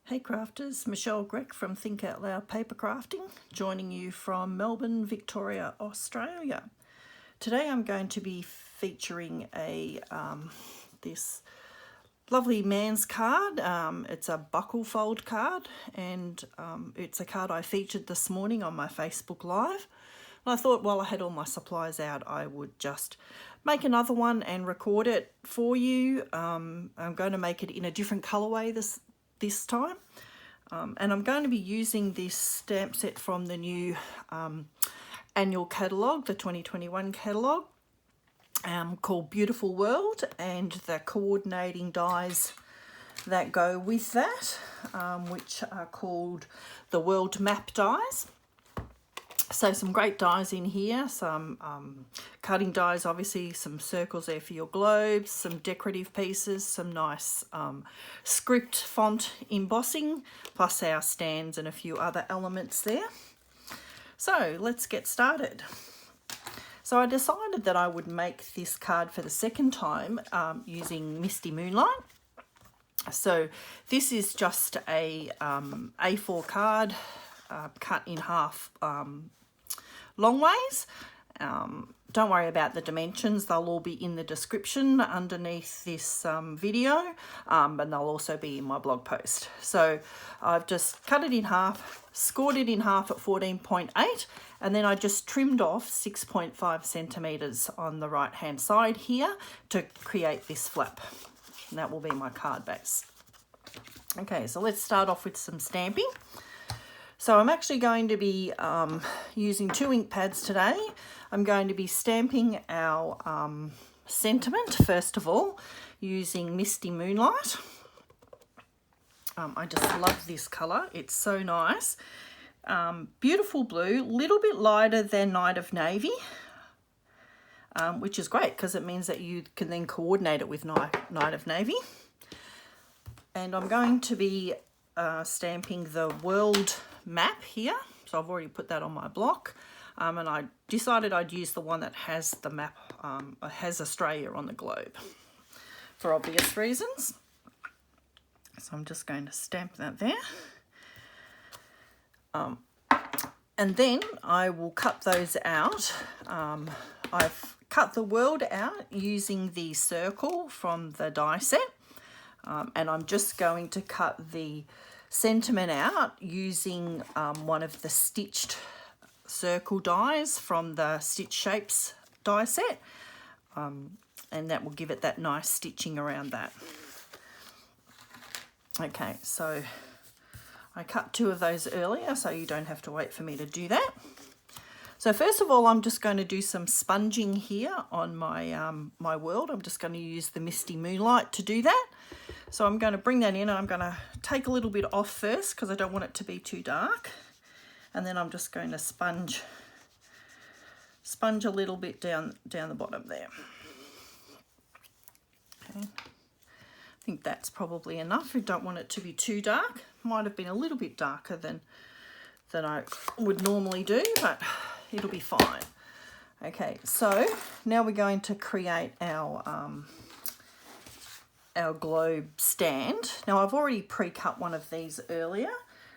Hey crafters, Michelle Greck from Think Out Loud Paper Crafting, joining you from Melbourne, Victoria, Australia. Today I'm going to be featuring this lovely man's card. It's a buckle fold card, and it's a card I featured this morning on my Facebook Live. And I thought while I had all my supplies out, I would just make another one and record it for you. I'm going to make it in a different colourway this time. And I'm going to be using this stamp set from the new annual catalogue, the 2021 catalogue, called Beautiful World, and the coordinating dies that go with that, which are called the World Map dies. So some great dies in here, some cutting dies, obviously, some circles there for your globes, some decorative pieces, some nice script font embossing, plus our stands and a few other elements there. So let's get started. So I decided that I would make this card for the second time using Mistle Moonlight. So this is just a A4 card cut in half long ways. Don't worry about the dimensions, they'll all be in the description underneath this video, and they'll also be in my blog post. So I've just cut it in half, scored it in half at 14.8, and then I just trimmed off 6.5 centimeters on the right hand side here to create this flap, and that will be my card base. Okay, so let's start off with some stamping. So I'm actually going to be using 2 ink pads today. I'm going to be stamping our sentiment, first of all, using Mistle Moonlight. I just love this colour. It's so nice. Beautiful blue, little bit lighter than Night of Navy, which is great because it means that you can then coordinate it with Night of Navy. And I'm going to be stamping the world map here, so I've already put that on my block, and I decided I'd use the one that has the map, has Australia on the globe for obvious reasons. So I'm just going to stamp that there, and then I will cut those out. I've cut the world out using the circle from the die set, and I'm just going to cut the sentiment out using one of the stitched circle dies from the Stitch Shapes die set, and that will give it that nice stitching around that. Okay, so I cut 2 of those earlier, so you don't have to wait for me to do that. So first of all, I'm just going to do some sponging here on my my world. I'm just going to use the Mistle Moonlight to do that. So I'm going to bring that in, and I'm going to take a little bit off first because I don't want it to be too dark. And then I'm just going to sponge a little bit down the bottom there. Okay. I think that's probably enough. We don't want it to be too dark. Might have been a little bit darker than I would normally do, but it'll be fine. Okay, so now we're going to create our globe stand. Now I've already pre-cut one of these earlier,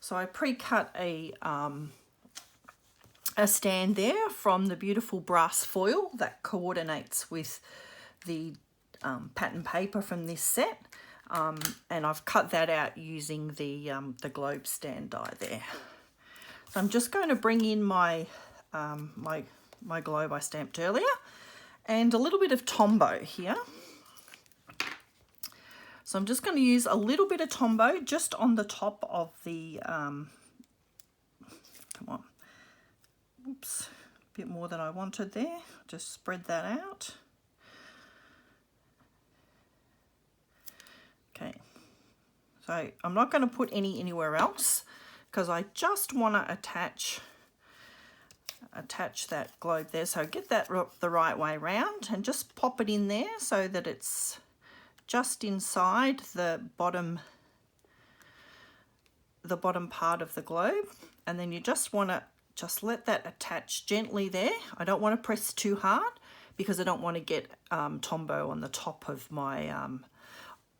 so I pre-cut a stand there from the beautiful brass foil that coordinates with the pattern paper from this set, and I've cut that out using the globe stand die there. So I'm just going to bring in my my globe I stamped earlier, and a little bit of Tombow here. So I'm just going to use a little bit of Tombow just on the top of the, come on, oops, a bit more than I wanted there. Just spread that out. Okay, so I'm not going to put any anywhere else because I just want to attach that globe there. So get that the right way round and just pop it in there so that it's just inside the bottom part of the globe, and then you just want to just let that attach gently there. I don't want to press too hard because I don't want to get Tombow on the top of my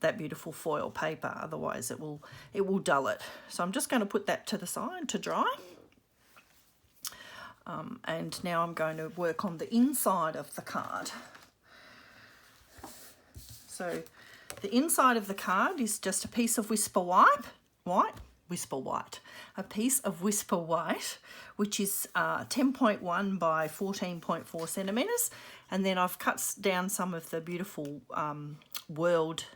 that beautiful foil paper, otherwise it will dull it. So I'm just going to put that to the side to dry. And now I'm going to work on the inside of the card. So the inside of the card is just a piece of Whisper White, a piece of Whisper White, which is 10.1 by 14.4 centimetres. And then I've cut down some of the beautiful World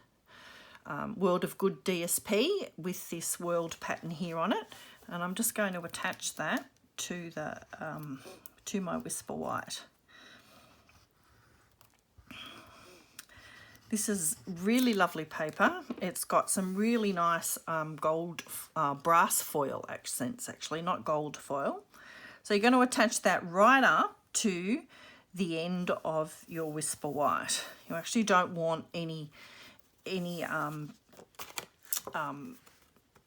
of Good DSP with this world pattern here on it. And I'm just going to attach that to the to my Whisper White. This is really lovely paper. It's got some really nice gold brass foil accents, actually, not gold foil. So you're going to attach that right up to the end of your Whisper White. You actually don't want any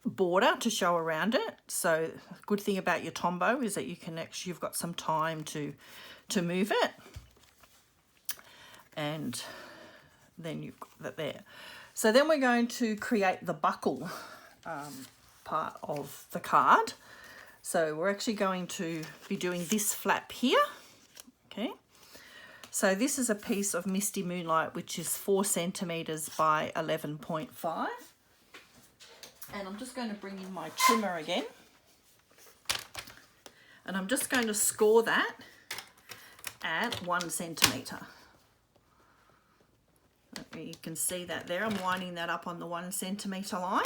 border to show around it. So the good thing about your Tombow is that you've got some time to move it. And then you've got that there. So then we're going to create the buckle part of the card. So we're actually going to be doing this flap here. Okay. So this is a piece of Misty Moonlight, which is 4 centimetres by 11.5. And I'm just going to bring in my trimmer again. And I'm just going to score that at 1 centimetre. You can see that there. I'm lining that up on the 1 centimetre line.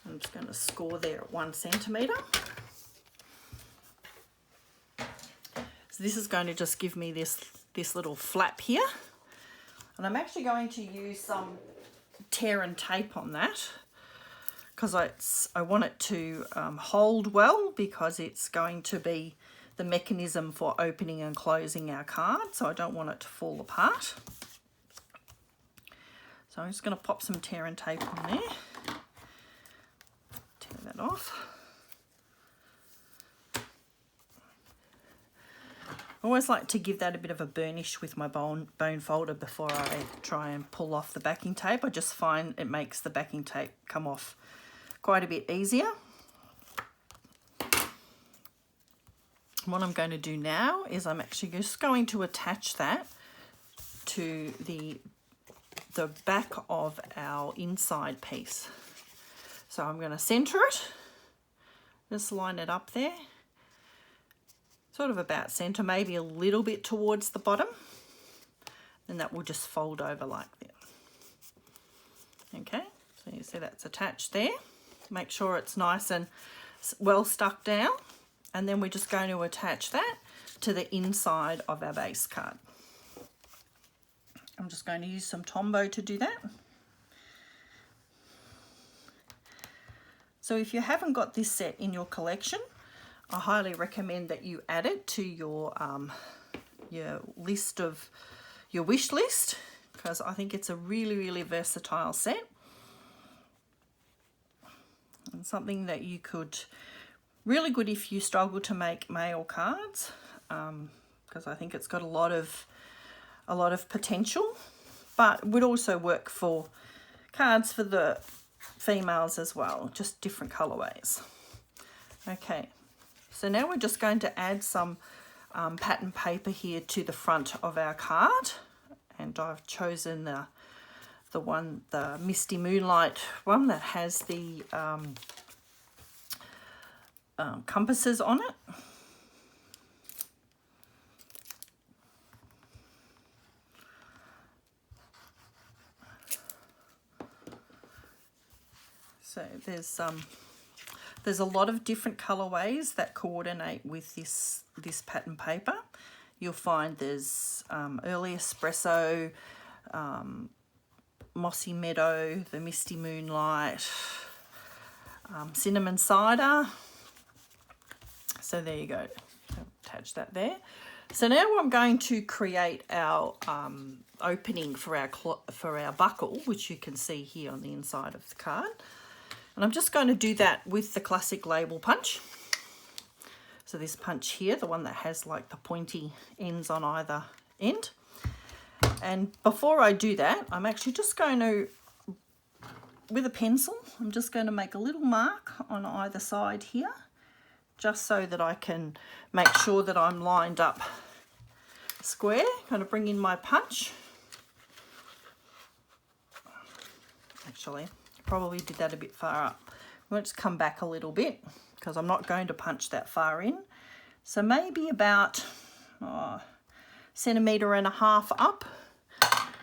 I'm just going to score there at 1 centimetre. So this is going to just give me this little flap here. And I'm actually going to use some tear and tape on that because I want it to hold well, because it's going to be the mechanism for opening and closing our card. So I don't want it to fall apart. So I'm just going to pop some tear and tape on there. Tear that off. I always like to give that a bit of a burnish with my bone folder before I try and pull off the backing tape. I just find it makes the backing tape come off quite a bit easier. What I'm going to do now is I'm actually just going to attach that to the back of our inside piece. So I'm going to center it, just line it up there, sort of about center, maybe a little bit towards the bottom, and that will just fold over like that. Okay, so you see that's attached there. Make sure it's nice and well stuck down, and then we're just going to attach that to the inside of our base card. I'm just going to use some Tombow to do that. So if you haven't got this set in your collection, I highly recommend that you add it to your list of your wish list, because I think it's a really versatile set and something that you could really good if you struggle to make mail cards, because I think it's got a lot of potential, but would also work for cards for the females as well, just different colorways. Okay, so now we're just going to add some pattern paper here to the front of our card, and I've chosen the Misty Moonlight one that has the compasses on it. So there's a lot of different colorways that coordinate with this pattern paper. You'll find there's Early Espresso, Mossy Meadow, the Misty Moonlight, Cinnamon Cider. So there you go. Attach that there. So now I'm going to create our opening for our buckle, which you can see here on the inside of the card. And I'm just going to do that with the classic label punch. So this punch here, the one that has like the pointy ends on either end. And before I do that, I'm actually just going to with a pencil, I'm just going to make a little mark on either side here, just so that I can make sure that I'm lined up square. Kind of bring in my punch. Actually, probably did that a bit far up. Let's come back a little bit because I'm not going to punch that far in. So maybe about 1.5 centimeters up.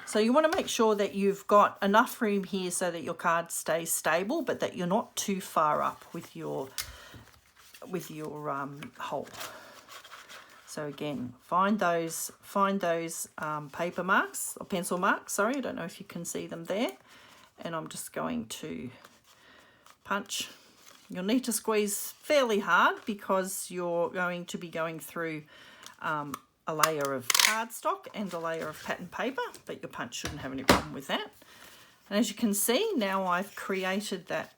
So you want to make sure that you've got enough room here so that your card stays stable, but that you're not too far up with your hole. So again, find those paper marks or pencil marks. Sorry, I don't know if you can see them there. And I'm just going to punch. You'll need to squeeze fairly hard because you're going to be going through a layer of cardstock and a layer of pattern paper, but your punch shouldn't have any problem with that. And as you can see, now I've created that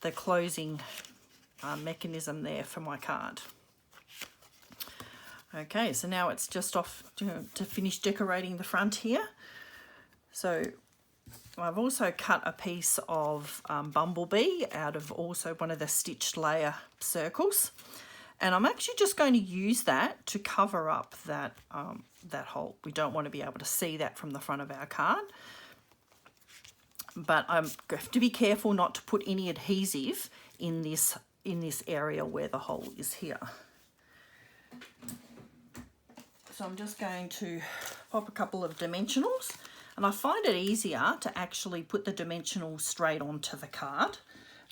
the closing mechanism there for my card. Okay, so now it's just off to finish decorating the front here. So I've also cut a piece of bumblebee out of also one of the stitched layer circles, and I'm actually just going to use that to cover up that that hole. We don't want to be able to see that from the front of our card, but I have to be careful not to put any adhesive in this area where the hole is here. So I'm just going to pop a couple of dimensionals. And I find it easier to actually put the dimensionals straight onto the card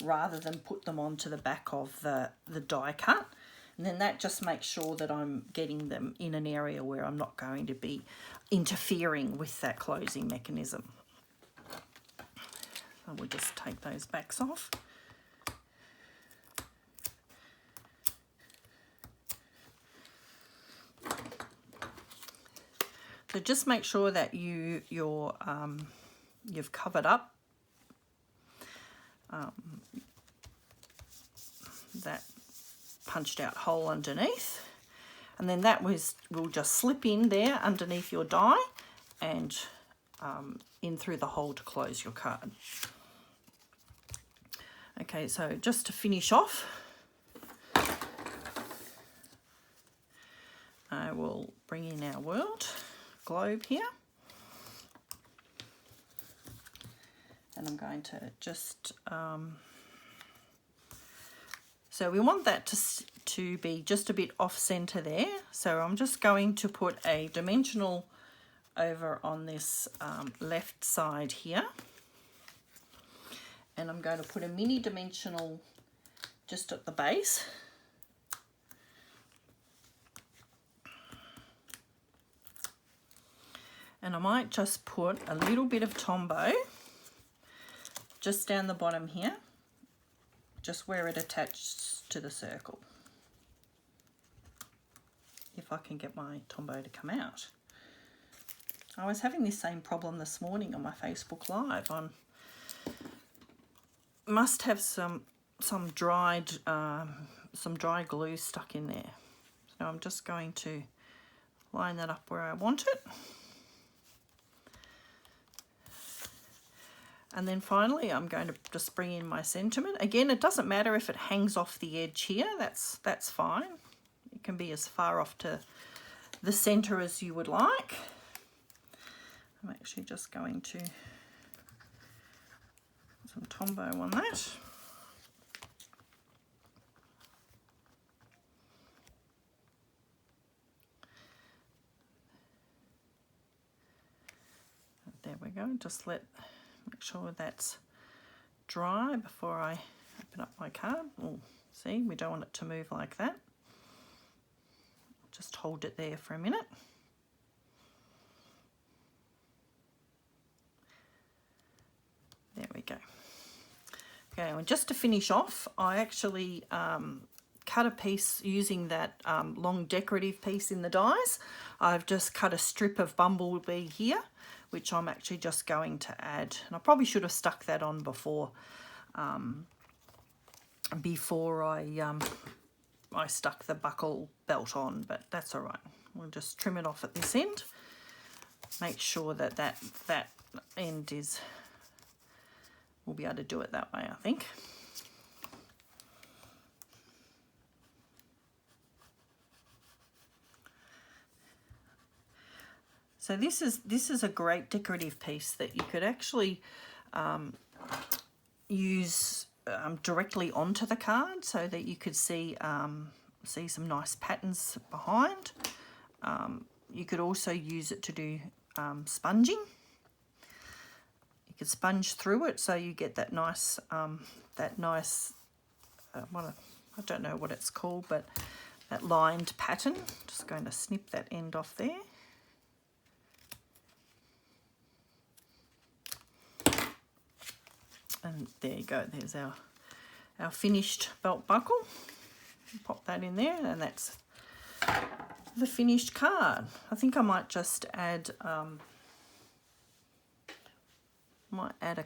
rather than put them onto the back of the die cut. And then that just makes sure that I'm getting them in an area where I'm not going to be interfering with that closing mechanism. So we'll just take those backs off. So just make sure that you've covered up that punched out hole underneath, and then that will just slip in there underneath your die and in through the hole to close your card. Okay, so just to finish off, I will bring in our world globe here, and I'm going to just so we want that to be just a bit off center there, so I'm just going to put a dimensional over on this left side here, and I'm going to put a mini dimensional just at the base. And I might just put a little bit of Tombow just down the bottom here, just where it attaches to the circle. If I can get my Tombow to come out. I was having this same problem this morning on my Facebook Live. I must have some dry glue stuck in there. So I'm just going to line that up where I want it. And then finally, I'm going to just bring in my sentiment. Again, it doesn't matter if it hangs off the edge here. That's fine. It can be as far off to the center as you would like. I'm actually just going to put some Tombow on that. There we go. Just make sure that's dry before I open up my card. Oh, see, we don't want it to move like that. Just hold it there for a minute. There we go. Okay, and just to finish off, I actually cut a piece using that long decorative piece in the dies. I've just cut a strip of bumblebee here, which I'm actually just going to add. And I probably should have stuck that on before I stuck the buckle belt on, but that's all right. We'll just trim it off at this end. Make sure that that end is we'll be able to do it that way, I think. So this is a great decorative piece that you could actually use directly onto the card, so that you could see some nice patterns behind. You could also use it to do sponging. You could sponge through it, so you get that nice I don't know what it's called, but that lined pattern. Just going to snip that end off there. And there you go, there's our finished belt buckle. Pop that in there, and that's the finished card. I think I might just add a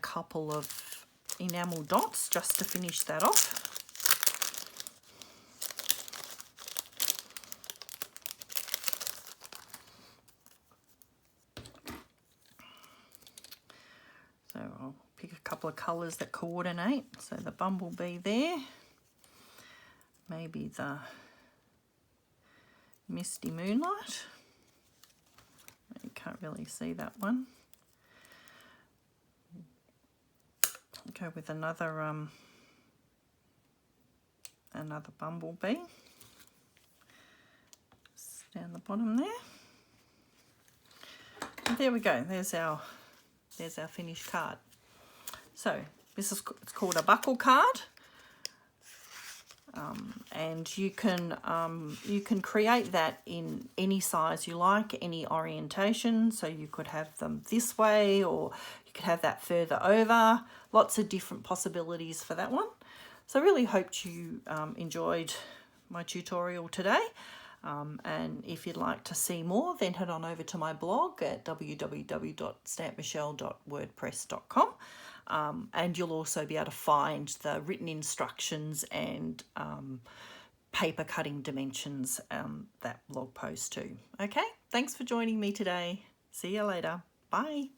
couple of enamel dots just to finish that off. So I'll pick a couple of colours that coordinate. So the bumblebee there, maybe the Misty Moonlight. You can't really see that one. Go with another bumblebee. Just down the bottom there. And there we go. There's our finished card. So it's called a buckle card, and you can create that in any size you like, any orientation. So you could have them this way, or you could have that further over. Lots of different possibilities for that one. So I really hoped you enjoyed my tutorial today. And if you'd like to see more, then head on over to my blog at www.stampmichelle.wordpress.com, and you'll also be able to find the written instructions and paper cutting dimensions, that blog post too. Okay, thanks for joining me today. See you later. Bye.